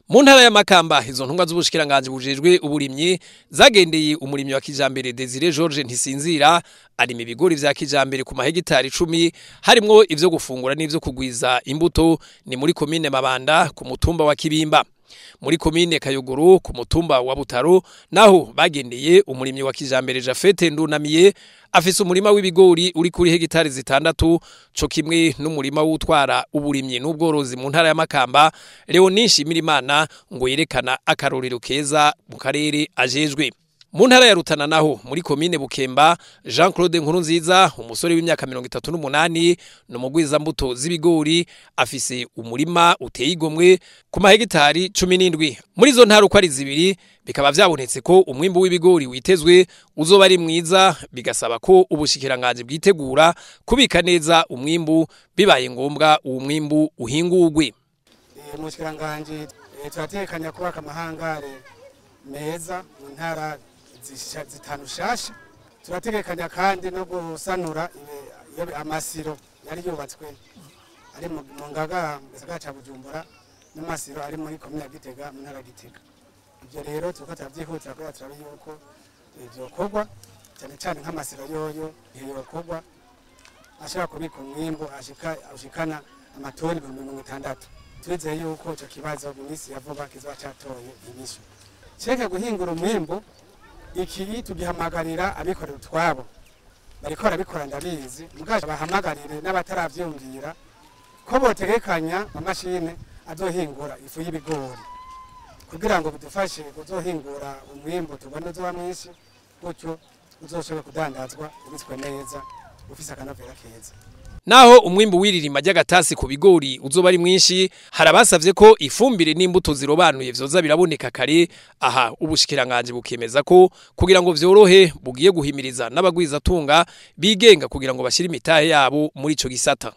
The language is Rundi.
Mu ntara ya Makamba izo ntumwa z'ubushikiranganje bujejwe uburimyi zagendeye umurimyi wa kijambere Desire George Ntisinzira arima ibigori vya kijambere ku mahegitari 10 harimwo ivyo gufungura n'ivyo kugwiza imbuto ni muri komine Mabanda ku mutumba wa Kibimba. Muri komine Kayogoro ku mutumba wa Butaro naho bagendeye umurimyi wa kijambere Jafete Ndunamiye afise umurima w'ibigori uri kuri hegitari 6 co kimwe n'umurima w'utwara uburimyi n'ubworozi mu ntara ya Makamba Leonishi Mirimana ngo yerekana akarorero keza mu karere ajejwe. Mu ntara ya Rutana naho muri komine Bukemba Jean Claude Nkurunziza umusore w'imyaka 38 n'umugwiza mbuto z'ibigori afise umurima uteye igomwe ku mahegitari 17. Muri zo ntara uko ari zibiri bikaba vyabonetse ko umwimbu w'ibigori witezwe uzoba ari mwiza bigasaba ko ubushikiranganje bwitegura kubika neza umwimbu bibaye ngombwa uwo mwimbu uhingurwe. Umushikiranganje turatekanya kubaka amahangare meza mu ntara zitanu shasha turategekanya kandi no gusanura amasiro yari yubatswe ari mu Ngaga gisagara ca Bujumbura n'amasiro ari muri komine Gitega mu ntara Gitega. Ibyo rero tukata byihutira ko turabe yuko ibyo kogwa cyane cyane nk'amasiro yoyo iyo kogwa ashaka kubika umwimbo ashikana amatoni 60. Twizeye yuko ico kibazo mu minsi ya vuba kizoba catoye inyishu. Cheke guhingura umwimbo iki tugihamagarira abikorera utwabo barikora bikora ndabizi mugaje bahamagarire n'abataravyumvira ko botegekanya amashine azohingura ifu y'ibigori kugira ngo bidufashe kuzohingura umwimbo tubone uzoba mwinshi gutyo uzoshobora kudandazwa ubitswe neza ufise akanovera keza. Naho umwimbu wiririma ry'agatasi ku bigori uzoba ari mwinshi harabasavye ko ifumbire n'imbuto zirobanuye vyoza biraboneka kare aha ubushikiranganje bukemeza ko kugira ngo vyorohe bugiye guhimiriza n'abagwiza tunga bigenga kugira ngo bashire imitahe yabo muri ico gisata.